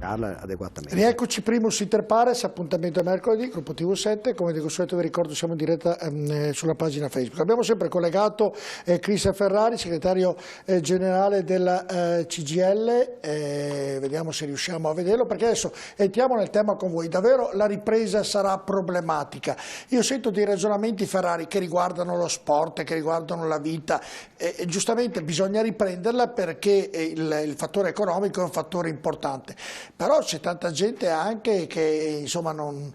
allocarla adeguatamente. Rieccoci, primus inter pares, appuntamento a mercoledì, gruppo TV7, come di consueto vi ricordo siamo in diretta sulla pagina Facebook. Abbiamo sempre collegato Chris Ferrari, segretario generale della CGIL, vediamo se riusciamo a vederlo, perché adesso entriamo nel tema con voi. Davvero la ripresa sarà problematica. Io sento dei ragionamenti, Ferrari, che riguardano lo sport, che riguardano la vita, giustamente bisogna riprenderla perché il fattore economico è un fattore importante, però c'è tanta gente anche che insomma non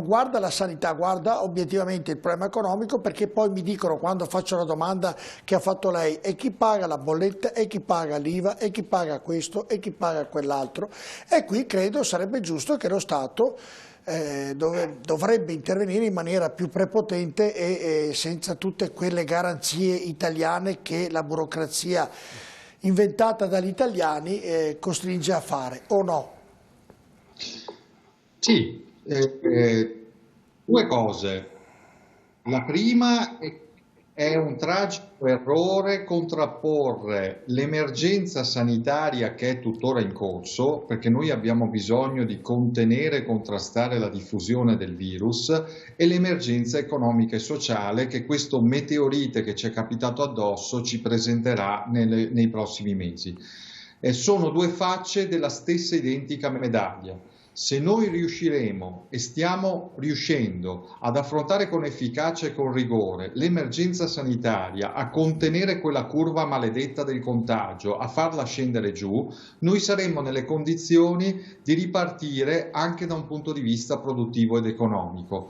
guarda la sanità, guarda obiettivamente il problema economico, perché poi mi dicono, quando faccio la domanda che ha fatto lei, e chi paga la bolletta, e chi paga l'IVA, e chi paga questo, e chi paga quell'altro, e qui credo sarebbe giusto che lo Stato dovrebbe intervenire in maniera più prepotente e senza tutte quelle garanzie italiane che la burocrazia inventata dagli italiani costringe a fare, o no? Sì, due cose. La prima è un tragico errore contrapporre l'emergenza sanitaria, che è tuttora in corso, perché noi abbiamo bisogno di contenere e contrastare la diffusione del virus, e l'emergenza economica e sociale che questo meteorite che ci è capitato addosso ci presenterà nei prossimi mesi. Sono due facce della stessa identica medaglia. Se noi riusciremo, e stiamo riuscendo, ad affrontare con efficacia e con rigore l'emergenza sanitaria, a contenere quella curva maledetta del contagio, a farla scendere giù, noi saremo nelle condizioni di ripartire anche da un punto di vista produttivo ed economico.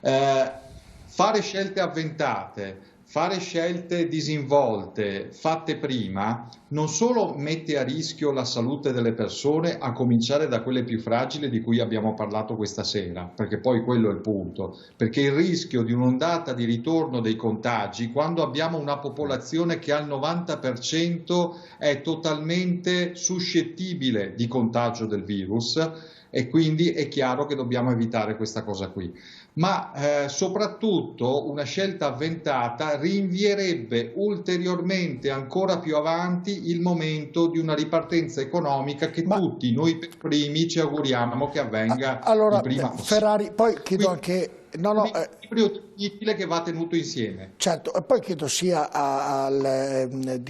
Fare scelte avventate, fare scelte disinvolte, fatte prima, non solo mette a rischio la salute delle persone, a cominciare da quelle più fragili di cui abbiamo parlato questa sera, perché poi quello è il punto, perché il rischio di un'ondata di ritorno dei contagi, quando abbiamo una popolazione che al 90% è totalmente suscettibile di contagio del virus, e quindi è chiaro che dobbiamo evitare questa cosa qui. Ma soprattutto una scelta avventata rinvierebbe ulteriormente ancora più avanti il momento di una ripartenza economica che tutti noi per primi ci auguriamo che avvenga il prima possibile. Ferrari, poi chiedo anche... un equilibrio che va tenuto insieme. Certo, e poi chiedo sia al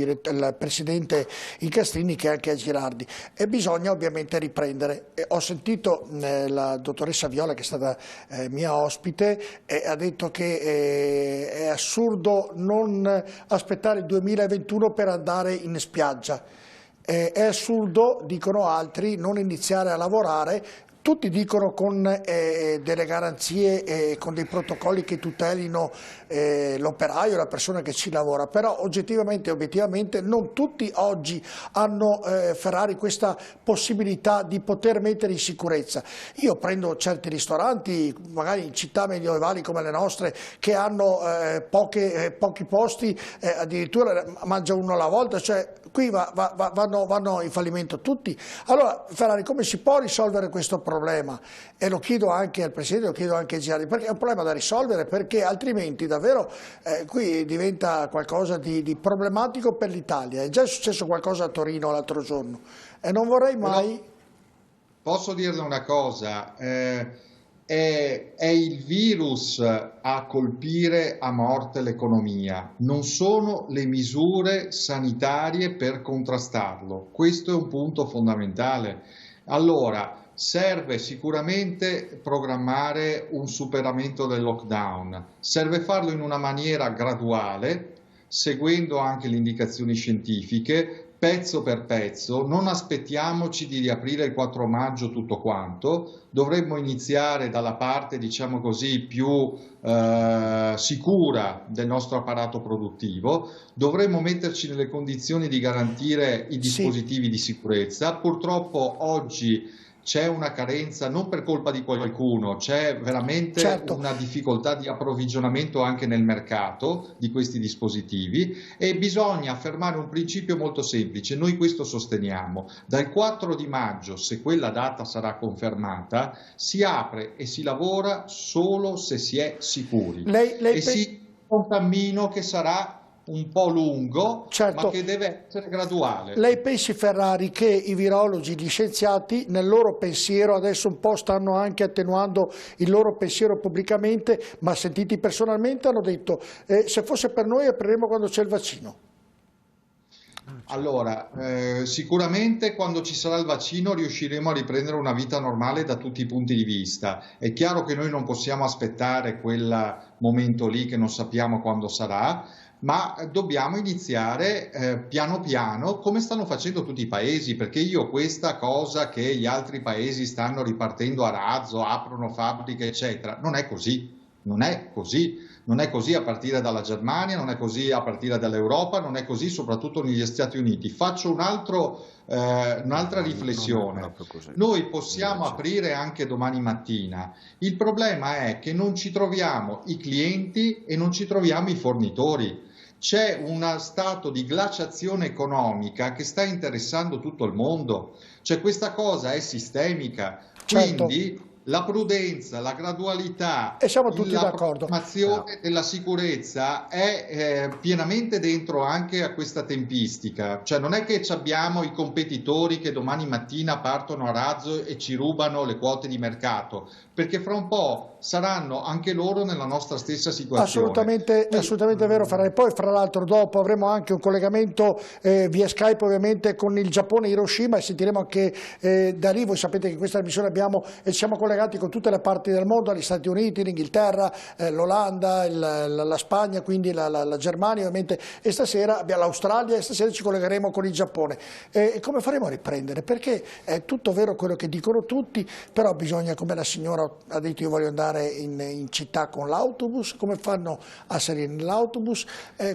Presidente Incastrini che anche a Girardi. E bisogna ovviamente riprendere. Ho sentito la dottoressa Viola, che è stata mia ospite, e ha detto che è assurdo non aspettare il 2021 per andare in spiaggia. È assurdo, dicono altri, non iniziare a lavorare. Tutti dicono con delle garanzie, con dei protocolli che tutelino l'operaio, la persona che ci lavora, però oggettivamente e obiettivamente non tutti oggi hanno, Ferrari, questa possibilità di poter mettere in sicurezza. Io prendo certi ristoranti, magari in città medievali come le nostre, che hanno pochi posti, addirittura mangia uno alla volta, cioè qui vanno in fallimento tutti. Allora, Ferrari, come si può risolvere questo problema? E lo chiedo anche al Presidente, lo chiedo anche a Girardi, perché è un problema da risolvere, perché altrimenti davvero qui diventa qualcosa di problematico per l'Italia. È già successo qualcosa a Torino l'altro giorno e non vorrei mai... Posso dirle una cosa? È il virus a colpire a morte l'economia, non sono le misure sanitarie per contrastarlo. Questo è un punto fondamentale. Allora, serve sicuramente programmare un superamento del lockdown, serve farlo in una maniera graduale, seguendo anche le indicazioni scientifiche, pezzo per pezzo. Non aspettiamoci di riaprire il 4 maggio tutto quanto, dovremmo iniziare dalla parte, diciamo così, più sicura del nostro apparato produttivo, dovremmo metterci nelle condizioni di garantire i dispositivi di sicurezza. Purtroppo oggi c'è una carenza, non per colpa di qualcuno, c'è veramente una difficoltà di approvvigionamento anche nel mercato di questi dispositivi, e bisogna affermare un principio molto semplice. Noi questo sosteniamo: dal 4 di maggio, se quella data sarà confermata, si apre e si lavora solo se si è sicuri, e si un cammino che sarà un po' lungo, Certo. ma che deve essere graduale. Lei pensi, Ferrari, che i virologi, gli scienziati, nel loro pensiero, adesso un po' stanno anche attenuando il loro pensiero pubblicamente, ma sentiti personalmente, hanno detto se fosse per noi apriremo quando c'è il vaccino? Allora, sicuramente quando ci sarà il vaccino riusciremo a riprendere una vita normale da tutti i punti di vista. È chiaro che noi non possiamo aspettare quel momento lì che non sappiamo quando sarà, ma dobbiamo iniziare piano piano come stanno facendo tutti i paesi, perché io questa cosa che gli altri paesi stanno ripartendo a razzo, aprono fabbriche, eccetera, non è così. Non è così, non è così a partire dalla Germania, non è così a partire dall'Europa, non è così soprattutto negli Stati Uniti. Faccio un'altra riflessione. Noi possiamo aprire anche domani mattina. Il problema è che non ci troviamo i clienti e non ci troviamo i fornitori. C'è uno stato di glaciazione economica che sta interessando tutto il mondo. Cioè questa cosa è sistemica. Certo. Quindi la prudenza, la gradualità, E siamo tutti la d'accordo. programmazione della sicurezza è pienamente dentro anche a questa tempistica. Cioè non è che abbiamo i competitori che domani mattina partono a razzo e ci rubano le quote di mercato, perché fra un po' saranno anche loro nella nostra stessa situazione. Assolutamente vero, Ferrari. Poi fra l'altro dopo avremo anche un collegamento via Skype ovviamente con il Giappone, Hiroshima, e sentiremo anche da lì. Voi sapete che in questa trasmissione abbiamo e siamo collegati con tutte le parti del mondo, gli Stati Uniti, l'Inghilterra, l'Olanda, la Spagna, quindi la Germania ovviamente, e stasera abbiamo l'Australia, e stasera ci collegheremo con il Giappone. Come faremo a riprendere? Perché è tutto vero quello che dicono tutti, però bisogna, come la signora ha detto, io voglio andare in città con l'autobus, come fanno a salire nell'autobus,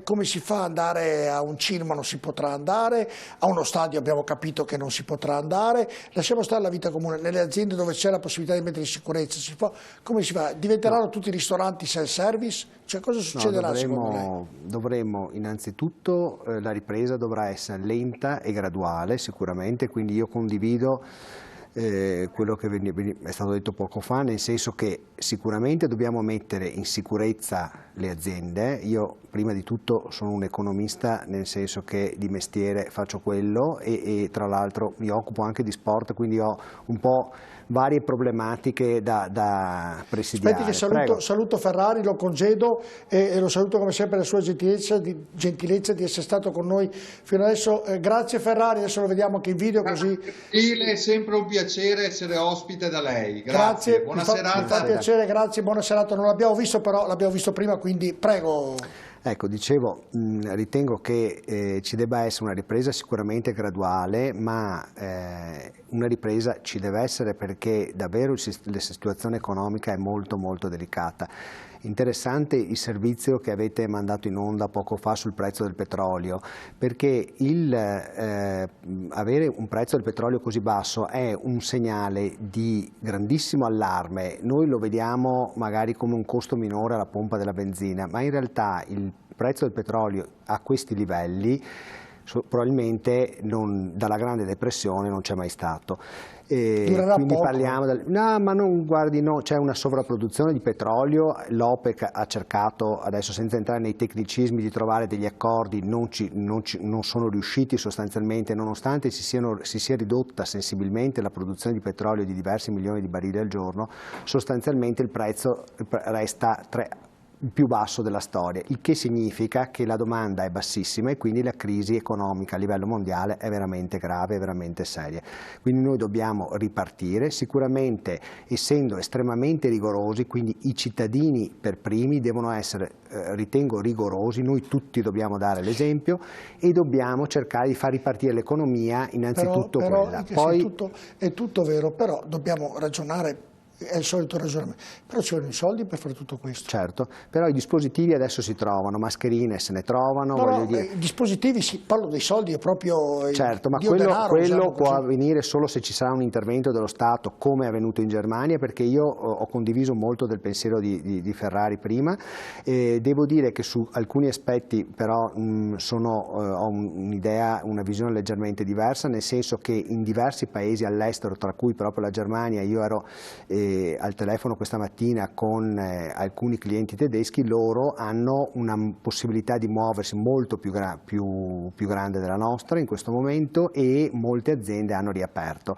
come si fa ad andare a un cinema, non si potrà andare, a uno stadio abbiamo capito che non si potrà andare, lasciamo stare la vita comune, nelle aziende dove c'è la possibilità di mettere in sicurezza, come si fa? Diventeranno tutti ristoranti self-service? Cioè, cosa succederà secondo lei? Dovremmo innanzitutto, la ripresa dovrà essere lenta e graduale sicuramente, quindi io condivido quello che è stato detto poco fa, nel senso che sicuramente dobbiamo mettere in sicurezza le aziende. Io prima di tutto sono un economista, nel senso che di mestiere faccio quello e tra l'altro mi occupo anche di sport, quindi ho un po' varie problematiche da presidiare. Aspetti che saluto Ferrari, lo congedo e lo saluto come sempre la sua gentilezza di essere stato con noi fino adesso. Grazie Ferrari, adesso lo vediamo anche in video così. È sempre un piacere essere ospite da lei. Grazie. Buona serata. Mi fa piacere, grazie, buona serata. Non l'abbiamo visto, però l'abbiamo visto prima, quindi prego. Ecco, dicevo, ritengo che ci debba essere una ripresa sicuramente graduale, ma una ripresa ci deve essere perché davvero la situazione economica è molto molto delicata. Interessante il servizio che avete mandato in onda poco fa sul prezzo del petrolio, perché avere un prezzo del petrolio così basso è un segnale di grandissimo allarme. Noi lo vediamo magari come un costo minore alla pompa della benzina, ma in realtà il prezzo del petrolio a questi livelli probabilmente dalla Grande Depressione non c'è mai stato. Quindi poco. Parliamo no, ma non guardi, no, c'è una sovrapproduzione di petrolio, l'OPEC ha cercato, adesso senza entrare nei tecnicismi, di trovare degli accordi, non sono riusciti sostanzialmente, nonostante si sia ridotta sensibilmente la produzione di petrolio di diversi milioni di barili al giorno, sostanzialmente il prezzo resta il più basso della storia, il che significa che la domanda è bassissima e quindi la crisi economica a livello mondiale è veramente grave, è veramente seria. Quindi noi dobbiamo ripartire, sicuramente essendo estremamente rigorosi, quindi i cittadini per primi devono essere, ritengo, rigorosi, noi tutti dobbiamo dare l'esempio e dobbiamo cercare di far ripartire l'economia, innanzitutto quella. Poi è tutto vero, però dobbiamo ragionare. È il solito ragionamento, però ci vogliono i soldi per fare tutto questo. Certo, però i dispositivi adesso si trovano, mascherine se ne trovano. No, i dispositivi, parlo dei soldi, è proprio certo, ma denaro, quello può avvenire solo se ci sarà un intervento dello Stato, come è avvenuto in Germania, perché io ho condiviso molto del pensiero di Ferrari prima, devo dire che su alcuni aspetti però ho un'idea, una visione leggermente diversa, nel senso che in diversi paesi all'estero, tra cui proprio la Germania, io ero al telefono questa mattina con alcuni clienti tedeschi, loro hanno una possibilità di muoversi molto più grande della nostra in questo momento e molte aziende hanno riaperto.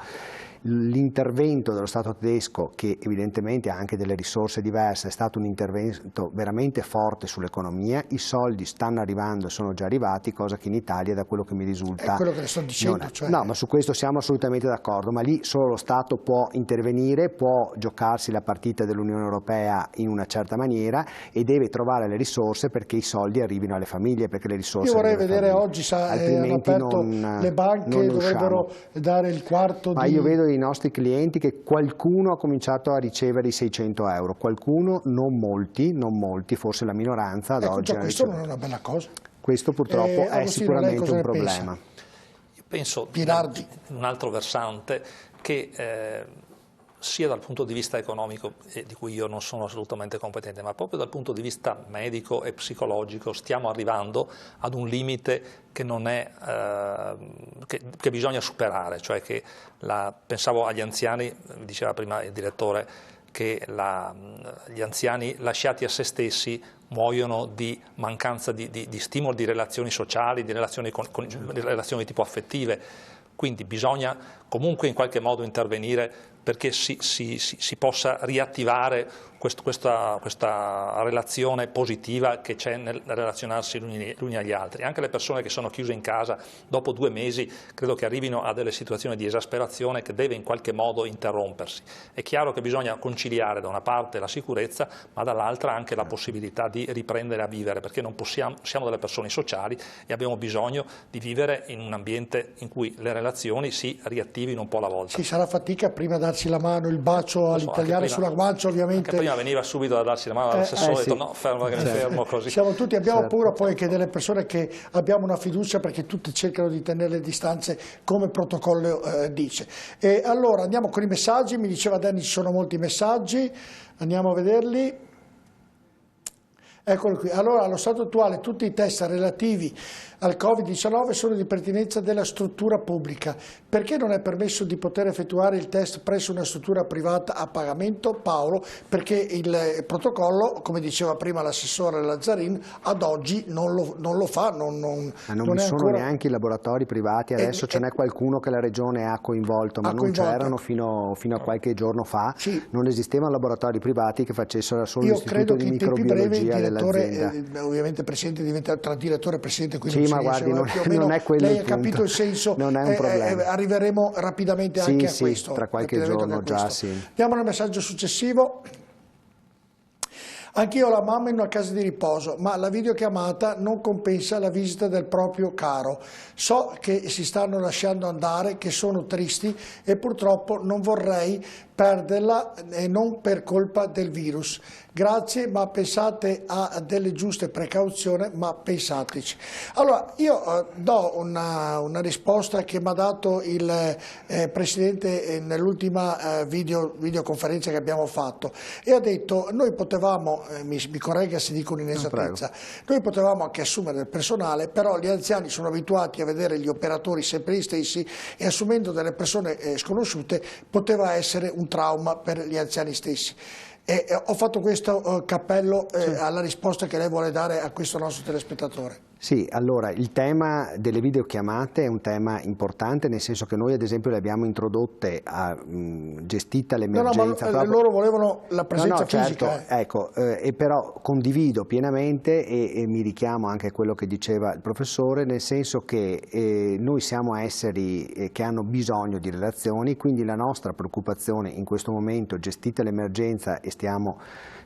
L'intervento dello Stato tedesco, che evidentemente ha anche delle risorse diverse, è stato un intervento veramente forte sull'economia, i soldi stanno arrivando e sono già arrivati, cosa che in Italia, da quello che mi risulta, è quello che le sto dicendo, cioè... No, ma su questo siamo assolutamente d'accordo, ma lì solo lo Stato può intervenire, può giocarsi la partita dell'Unione Europea in una certa maniera e deve trovare le risorse perché i soldi arrivino alle famiglie, perché le risorse... Io vorrei vedere oggi, hanno aperto le banche, dovrebbero dare il quarto ma io vedo i nostri clienti che qualcuno ha cominciato a ricevere i 600 euro, qualcuno, non molti, forse la minoranza ad oggi. Questo non è una bella cosa. Questo purtroppo è sicuramente un problema. Io penso, Pirardi, in un altro versante, che sia dal punto di vista economico, di cui io non sono assolutamente competente, ma proprio dal punto di vista medico e psicologico stiamo arrivando ad un limite che non è, che bisogna superare, cioè che pensavo agli anziani, diceva prima il direttore, che gli anziani lasciati a se stessi muoiono di mancanza di stimoli, di relazioni sociali, di relazioni relazioni tipo affettive, quindi bisogna comunque in qualche modo intervenire perché si possa riattivare questa relazione positiva che c'è nel relazionarsi gli uni agli altri. Anche le persone che sono chiuse in casa dopo 2 mesi credo che arrivino a delle situazioni di esasperazione che deve in qualche modo interrompersi. È chiaro che bisogna conciliare da una parte la sicurezza ma dall'altra anche la possibilità di riprendere a vivere, perché non possiamo, siamo delle persone sociali e abbiamo bisogno di vivere in un ambiente in cui le relazioni si riattivino un po' alla volta. Ci sarà fatica prima darsi la mano, il bacio all'italiano sulla guancia ovviamente. Anche prima veniva subito da darsi la mano all'assessore, ho detto no, fermo che mi fermo così. Siamo tutti, abbiamo paura poi che delle persone che abbiamo una fiducia perché tutti cercano di tenere le distanze come il protocollo dice. E allora andiamo con i messaggi, mi diceva Danny ci sono molti messaggi, andiamo a vederli. Eccolo qui. Allora, allo stato attuale tutti i test relativi al Covid-19 sono di pertinenza della struttura pubblica. Perché non è permesso di poter effettuare il test presso una struttura privata a pagamento? Paolo, perché il protocollo, come diceva prima l'assessore Lazzarin, ad oggi non lo fa. Non vi sono neanche i laboratori privati, adesso ce n'è qualcuno che la Regione ha coinvolto, ma non c'erano fino a qualche giorno fa, sì. Non esistevano laboratori privati che facessero solo l'istituto di microbiologia dell'azienda. Ovviamente Presidente diventa tra direttore e Presidente, quindi sì, ma guardi, non è quello lei il ha punto. capito il senso, non è un problema. Arriveremo rapidamente anche a questo. Tra qualche giorno già, sì. Andiamo al messaggio successivo. Anch'io ho la mamma in una casa di riposo, ma la videochiamata non compensa la visita del proprio caro. So che si stanno lasciando andare, che sono tristi e purtroppo non vorrei perderla e non per colpa del virus. Grazie, ma pensate a delle giuste precauzioni, ma pensateci. Allora, io do una risposta che mi ha dato il Presidente nell'ultima videoconferenza che abbiamo fatto e ha detto, noi potevamo, mi corregga se dico un'inesattezza, noi potevamo anche assumere del personale, però gli anziani sono abituati a vedere gli operatori sempre gli stessi e assumendo delle persone sconosciute poteva essere un trauma per gli anziani stessi. Ho fatto questo cappello alla risposta che lei vuole dare a questo nostro telespettatore. Sì, allora il tema delle videochiamate è un tema importante, nel senso che noi ad esempio le abbiamo introdotte, gestita l'emergenza. No, ma loro volevano la presenza fisica. Certo, ecco, e però condivido pienamente e mi richiamo anche a quello che diceva il professore, nel senso che noi siamo esseri che hanno bisogno di relazioni, quindi la nostra preoccupazione in questo momento, gestita l'emergenza e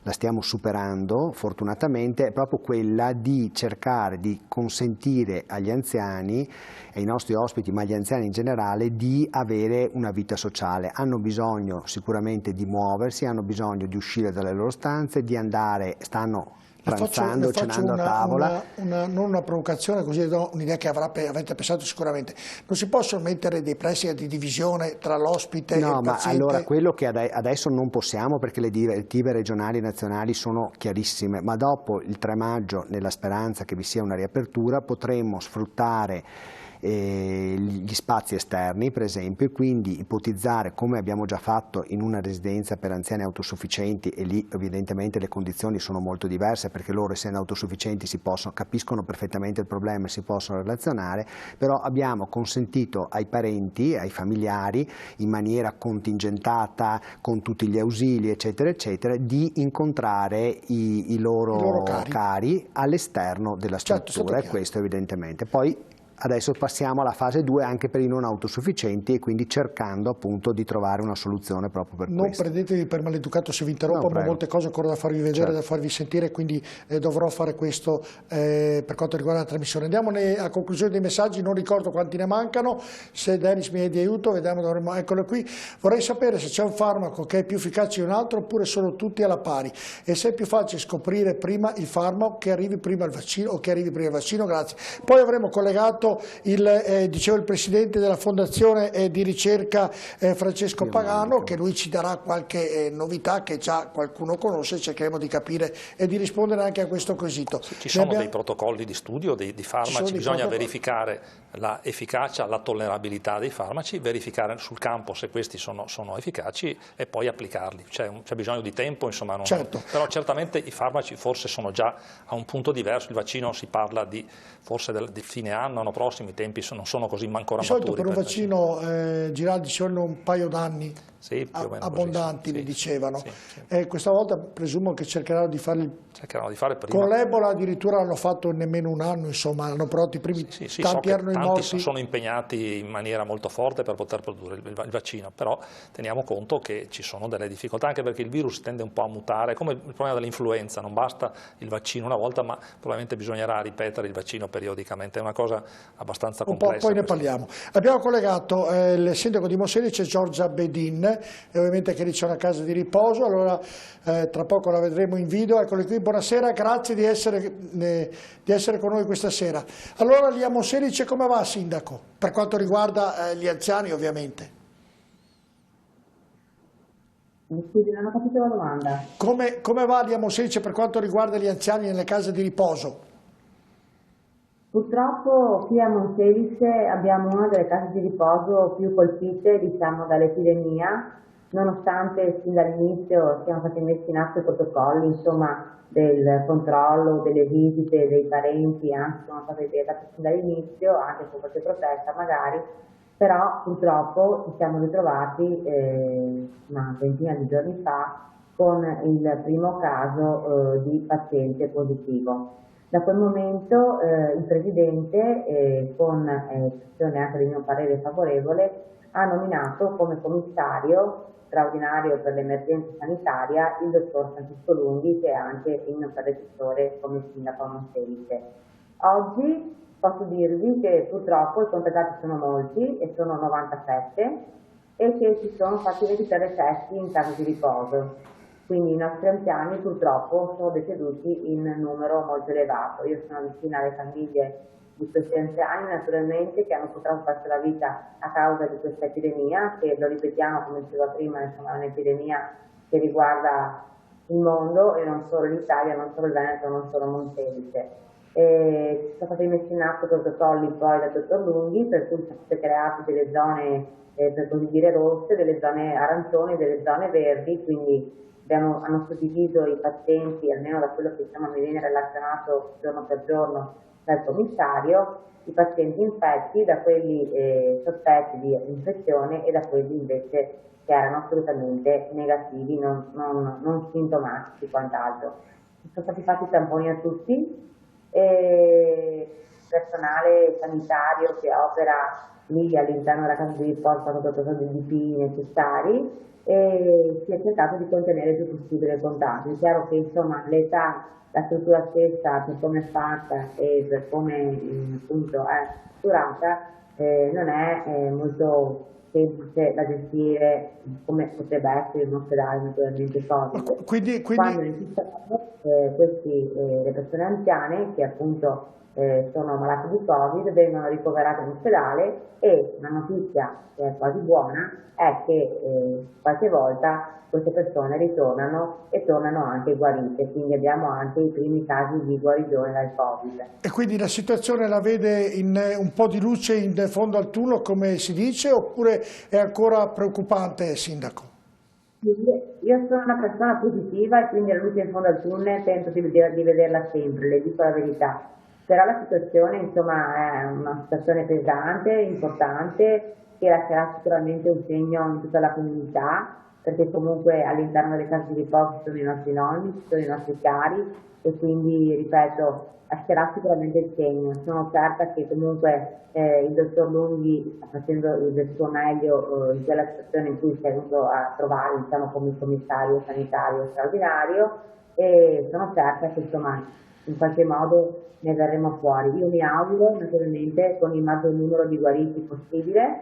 la stiamo superando fortunatamente, è proprio quella di cercare di consentire agli anziani, ai nostri ospiti, ma agli anziani in generale, di avere una vita sociale. Hanno bisogno sicuramente di muoversi, hanno bisogno di uscire dalle loro stanze, di andare, stanno pranzando, cenando a tavola. Non una provocazione, così do un'idea che avete pensato sicuramente. Non si possono mettere dei prestiti di divisione tra l'ospite e il paziente? No, ma allora quello che adesso non possiamo, perché le direttive regionali e nazionali sono chiarissime, ma dopo il 3 maggio, nella speranza che vi sia una riapertura, potremmo sfruttare gli spazi esterni, per esempio, e quindi ipotizzare, come abbiamo già fatto in una residenza per anziani autosufficienti, e lì evidentemente le condizioni sono molto diverse perché loro, essendo autosufficienti, capiscono perfettamente il problema e si possono relazionare, però abbiamo consentito ai parenti, ai familiari, in maniera contingentata, con tutti gli ausili eccetera eccetera, di incontrare i loro cari all'esterno della struttura, e questo evidentemente. Poi adesso passiamo alla fase 2 anche per i non autosufficienti, e quindi cercando appunto di trovare una soluzione proprio per questo. Non prendetevi per maleducato se vi interrompo, ma molte cose ancora da farvi vedere, da farvi sentire, quindi dovrò fare questo per quanto riguarda la trasmissione. Andiamo a conclusione dei messaggi, non ricordo quanti ne mancano, se Dennis mi è di aiuto, vediamo, eccolo qui. Vorrei sapere se c'è un farmaco che è più efficace di un altro oppure sono tutti alla pari, e se è più facile scoprire prima il farmaco che arrivi prima il vaccino o che arrivi prima il vaccino. Grazie. Poi avremo collegato dicevo il presidente della fondazione di ricerca Francesco Pagano, che lui ci darà qualche novità che già qualcuno conosce, cercheremo di capire e di rispondere anche a questo quesito. Ci sono dei protocolli di studio di farmaci, bisogna verificare l'efficacia, la tollerabilità dei farmaci, verificare sul campo se questi sono efficaci e poi applicarli. C'è bisogno di tempo, insomma, però certamente i farmaci forse sono già a un punto diverso. Il vaccino si parla forse di fine anno prossimo, i tempi non sono così ancora maturi. Di solito per un vaccino, Giraldi, ci vogliono un paio d'anni abbondanti, mi dicevano. Questa volta presumo che cercheranno di farli prima. Con l'Ebola addirittura l'hanno fatto in nemmeno un anno, insomma, hanno prodotto i primi, tanti erano morti. Tanti sono impegnati in maniera molto forte per poter produrre il vaccino, però teniamo conto che ci sono delle difficoltà, anche perché il virus tende un po' a mutare, come il problema dell'influenza, non basta il vaccino una volta, ma probabilmente bisognerà ripetere il vaccino periodicamente, è una cosa abbastanza complessa. Poi ne parliamo. Abbiamo collegato il sindaco di Monselice, Giorgia Bedin, e ovviamente che lì c'è una casa di riposo, allora tra poco la vedremo in video. Eccolo qui, buonasera, grazie di essere con noi questa sera. Allora lì a Monselice come va, sindaco, per quanto riguarda gli anziani ovviamente? Scusi, non ho capito la domanda. Come va lì a Monselice per quanto riguarda gli anziani nelle case di riposo? Purtroppo qui a Monselice abbiamo una delle case di riposo più colpite, diciamo, dall'epidemia, nonostante sin dall'inizio siano stati messi in atto i protocolli, insomma, del controllo, delle visite dei parenti, anzi sono state vietate sin dall'inizio, anche con qualche protesta magari, però purtroppo ci siamo ritrovati una ventina di giorni fa con il primo caso di paziente positivo. Da quel momento il Presidente, con espressione anche del mio parere favorevole, ha nominato come commissario straordinario per l'emergenza sanitaria il dottor Francesco Lunghi, che è anche il mio predecessore come sindaco a Monselice. Oggi posso dirvi che purtroppo i contagiati sono molti, e sono 97, e che ci sono fatti 23 recessi in casa di riposo. Quindi i nostri anziani purtroppo sono deceduti in numero molto elevato. Io sono vicina alle famiglie di questi anziani, naturalmente, che hanno purtroppo perso la vita a causa di questa epidemia, che, lo ripetiamo, come dicevo prima, insomma, è un'epidemia che riguarda il mondo e non solo l'Italia, non solo il Veneto, non solo Monselice. Sono stati messi in atto protocolli poi dal dottor Lunghi, per cui sono state create delle zone, per così dire, rosse, delle zone arancioni, delle zone verdi, quindi hanno suddiviso i pazienti, almeno da quello che insomma mi viene relazionato giorno per giorno dal commissario, i pazienti infetti da quelli sospetti di infezione e da quelli invece che erano assolutamente negativi, non sintomatici e quant'altro. Sono stati fatti i tamponi a tutti, e il personale sanitario che opera lì all'interno della casa di riposo hanno dato dei DPI necessari, e si è cercato di contenere il più possibile il contagio. È chiaro che insomma l'età, la struttura stessa, per come è fatta e per come appunto è strutturata, non è molto semplice da gestire come potrebbe essere in un ospedale naturalmente Covid. Quindi... Quando necessitano le persone anziane che appunto sono malati di Covid, vengono ricoverati in ospedale e la notizia che è quasi buona è che qualche volta queste persone ritornano e tornano anche guarite, quindi abbiamo anche i primi casi di guarigione dal Covid. E quindi la situazione la vede in un po' di luce in fondo al tunnel, come si dice, oppure è ancora preoccupante, Sindaco? Io sono una persona positiva e quindi la luce in fondo al tunnel tento di vederla sempre, le dico la verità. Però la situazione insomma è una situazione pesante, importante, che lascerà sicuramente un segno in tutta la comunità, perché comunque all'interno delle case di riposo ci sono i nostri nonni, ci sono i nostri cari e quindi, ripeto, lascerà sicuramente il segno. Sono certa che comunque il dottor Lunghi sta facendo del suo meglio in quella situazione in cui si è venuto a trovare, diciamo, come commissario sanitario straordinario, e sono certa che insomma in qualche modo ne verremo fuori. Io mi auguro naturalmente con il maggior numero di guariti possibile,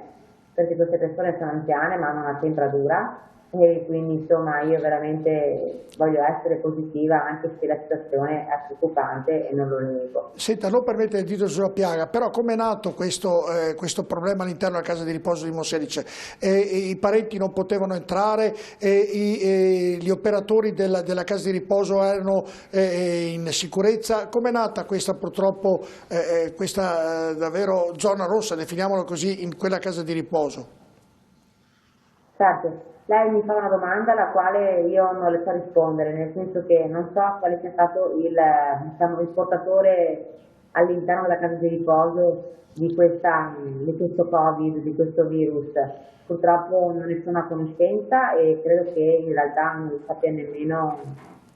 perché queste persone sono anziane ma hanno una temperatura e quindi insomma io veramente voglio essere positiva anche se la situazione è preoccupante e non lo nego. Senta, non per mettere il dito sulla piaga, però come è nato questo problema all'interno della casa di riposo di Monselice? I parenti non potevano entrare, gli operatori della casa di riposo erano in sicurezza. Come è nata questa purtroppo, questa davvero zona rossa, definiamola così, in quella casa di riposo? Certo, lei mi fa una domanda alla quale io non le so rispondere, nel senso che non so quale sia stato diciamo, il portatore all'interno della casa di riposo di questo Covid, di questo virus. Purtroppo non ne sono a conoscenza e credo che in realtà non sappia nemmeno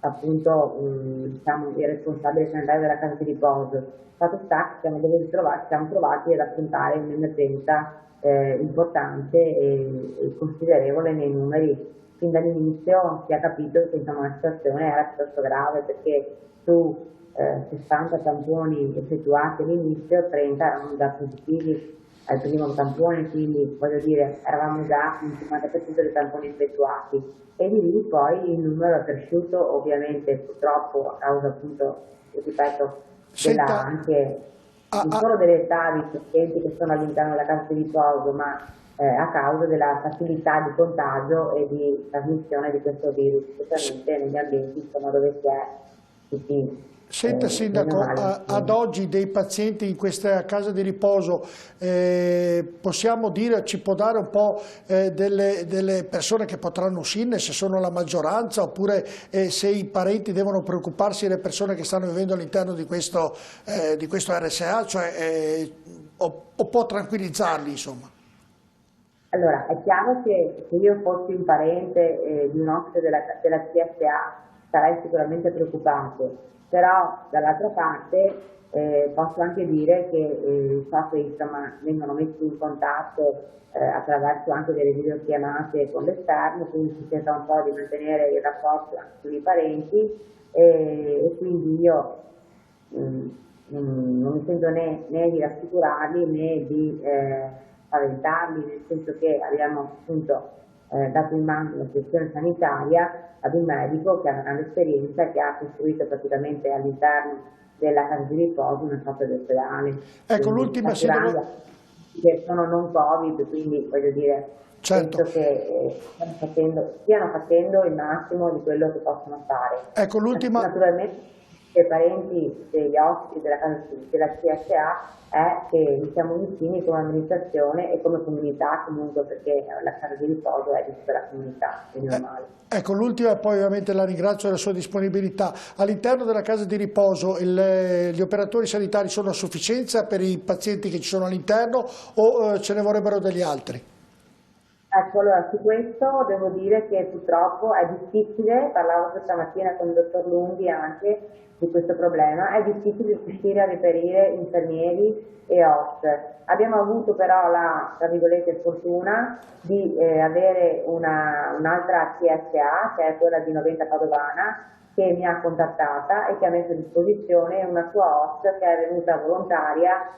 appunto diciamo, il responsabile sanitario della casa di riposo. Fatto sta che siamo trovati ad affrontare un'emergenza importante e considerevole nei numeri. Fin dall'inizio si è capito che insomma, la situazione era piuttosto grave perché su 60 tamponi effettuati all'inizio 30 erano già positivi al primo tampone, quindi voglio dire eravamo già un 50% dei tamponi effettuati e di lì poi il numero è cresciuto ovviamente purtroppo a causa appunto, ripeto, anche non solo dell'età dei pazienti che sono all'interno della casa di riposo, ma a causa della facilità di contagio e di trasmissione di questo virus, specialmente negli ambienti insomma, dove si è tutti. Senta Sindaco, ad oggi dei pazienti in questa casa di riposo possiamo dire, ci può dare un po' delle persone che potranno uscirne, se sono la maggioranza oppure se i parenti devono preoccuparsi delle persone che stanno vivendo all'interno di questo RSA, cioè, o può tranquillizzarli insomma? Allora, è chiaro che se io fossi un parente di un ospite della CSA sarei sicuramente preoccupato. Però dall'altra parte posso anche dire che so che insomma, vengono messi in contatto attraverso anche delle videochiamate con l'esterno, quindi si cerca un po' di mantenere il rapporto anche con i parenti e quindi io non mi sento né di rassicurarli né di spaventarli, nel senso che abbiamo appunto dato in mano la gestione sanitaria ad un medico che ha una grande esperienza e che ha costruito praticamente all'interno della casa di riposo una sorta di ospedale. Ecco, l'ultima che sono non Covid, quindi voglio dire, certo. penso che stiano facendo il massimo di quello che possono fare. Ecco, l'ultima. Naturalmente i parenti degli ospiti della CSA è che li siamo vicini come amministrazione e come comunità comunque, perché la casa di riposo è di tutta la comunità, è normale. Ecco, l'ultima, poi ovviamente la ringrazio della sua disponibilità. All'interno della casa di riposo gli operatori sanitari sono a sufficienza per i pazienti che ci sono all'interno o ce ne vorrebbero degli altri? Ecco, allora su questo devo dire che purtroppo è difficile, parlavo questa mattina con il dottor Lunghi anche di questo problema, è difficile riuscire a reperire infermieri e OSS. Abbiamo avuto però la, tra virgolette, fortuna di avere un'altra CSA, che è quella di Noventa Padovana, che mi ha contattata e che ha messo a disposizione una sua host che è venuta volontaria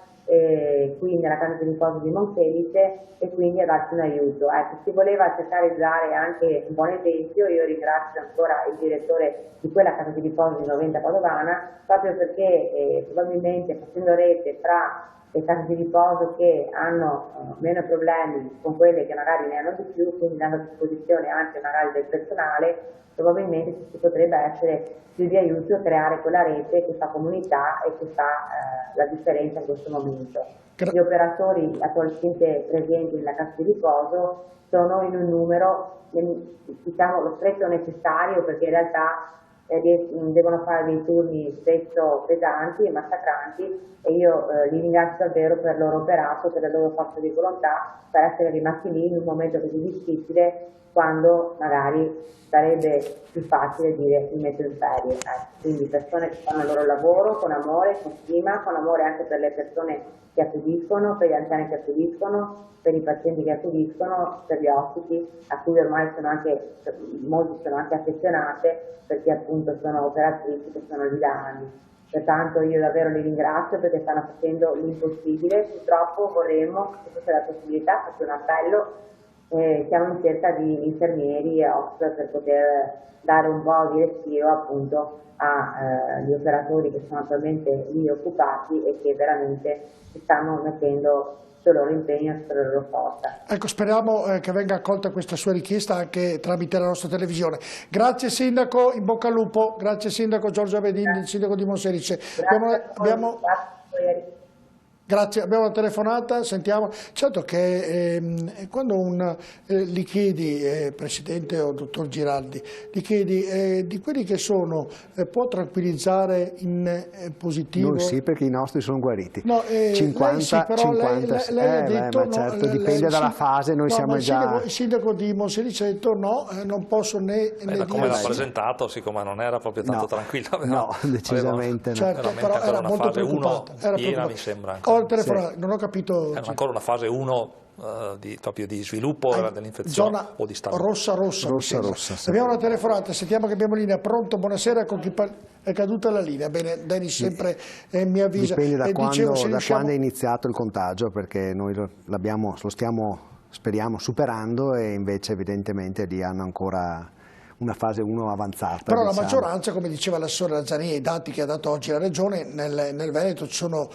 qui nella casa di riposo di Monfelice e quindi a darci un aiuto. Ecco, si voleva cercare di dare anche un buon esempio. Io ringrazio ancora il direttore di quella casa di riposo di Noventa Padovana, proprio perché probabilmente facendo rete fra le case di riposo che hanno meno problemi con quelle che magari ne hanno di più, quindi dando a disposizione anche magari del personale, probabilmente ci potrebbe essere più di aiuto a creare quella rete che fa comunità e che fa la differenza in questo momento. Gli operatori attualmente presenti nella casa di riposo sono in un numero, diciamo, lo stretto necessario, perché in realtà devono fare dei turni spesso pesanti e massacranti, e io li ringrazio davvero per il loro operato, per la loro forza di volontà, per essere rimasti lì in un momento così difficile, quando magari sarebbe più facile dire mi metto in ferie. Quindi persone che fanno il loro lavoro con amore, con stima, con amore anche per le persone che accudiscono, per gli anziani che accudiscono, per i pazienti che accudiscono, per gli ospiti a cui ormai sono anche, molti sono anche affezionate, perché appunto sono operatrici che sono lì da anni. Pertanto io davvero li ringrazio perché stanno facendo l'impossibile. Purtroppo vorremmo, se fosse la possibilità, faccio un appello, siamo in cerca di infermieri e OPS per poter dare un po' di respiro appunto agli operatori che sono attualmente lì occupati e che veramente si stanno mettendo sul loro impegno e sulla loro forza. Ecco, speriamo che venga accolta questa sua richiesta anche tramite la nostra televisione. Grazie Sindaco, in bocca al lupo. Grazie Sindaco Giorgio Bedin, il Sindaco di Monselice. Grazie, abbiamo una telefonata, sentiamo. Certo che quando gli chiedi, Presidente o Dottor Girardi, gli chiedi di quelli che sono, può tranquillizzare in positivo? Noi sì, perché i nostri sono guariti. No, 50, lei sì, però 50, lei ha detto, ma certo, dipende dalla fase, noi siamo già... Il sindaco di Monselice ha detto no, non posso né dire... Come l'ha presentato, siccome non era proprio tanto tranquillo. No, decisamente no. Certo, però era molto preoccupato. Piena, mi sembra. Ho il telefono, non ho capito. Era ancora una fase 1 proprio di sviluppo dell'infezione o di stato. Rossa. Sì. Abbiamo una telefonata, sentiamo che abbiamo linea. Pronto, buonasera, con chi è caduta la linea? Bene, Denis sempre mi avvisa. Dipende da quando è iniziato il contagio, perché noi lo stiamo, speriamo, superando, e invece evidentemente lì hanno ancora una fase 1 avanzata. Però la maggioranza, come diceva l'assessore Lazzani, i dati che ha dato oggi la Regione, nel Veneto ci sono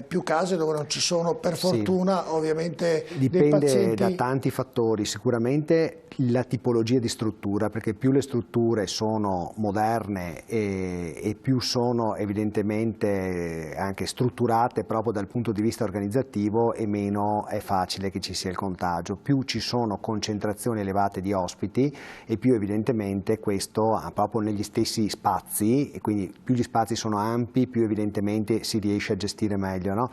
più case dove non ci sono, per fortuna, ovviamente, dei pazienti. Dipende da tanti fattori, sicuramente la tipologia di struttura, perché più le strutture sono moderne e più sono evidentemente anche strutturate proprio dal punto di vista organizzativo, e meno è facile che ci sia il contagio. Più ci sono concentrazioni elevate di ospiti e più evidentemente questo proprio negli stessi spazi, e quindi più gli spazi sono ampi, più evidentemente si riesce a gestire meglio, no?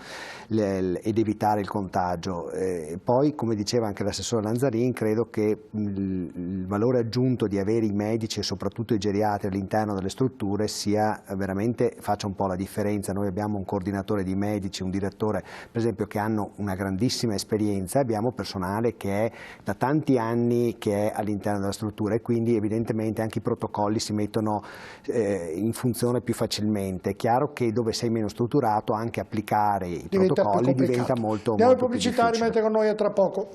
Ed evitare il contagio. Poi, come diceva anche l'assessore Lanzarin, credo che il valore aggiunto di avere i medici e soprattutto i geriatri all'interno delle strutture faccia un po' la differenza. Noi abbiamo un coordinatore di medici, un direttore per esempio, che hanno una grandissima esperienza, abbiamo personale che è da tanti anni che è all'interno della struttura, e quindi evidentemente anche i protocolli si mettono in funzione più facilmente. È chiaro che dove sei meno strutturato anche applicare i protocolli diventa molto, Andiamo molto in pubblicità, rimanete con noi a tra poco.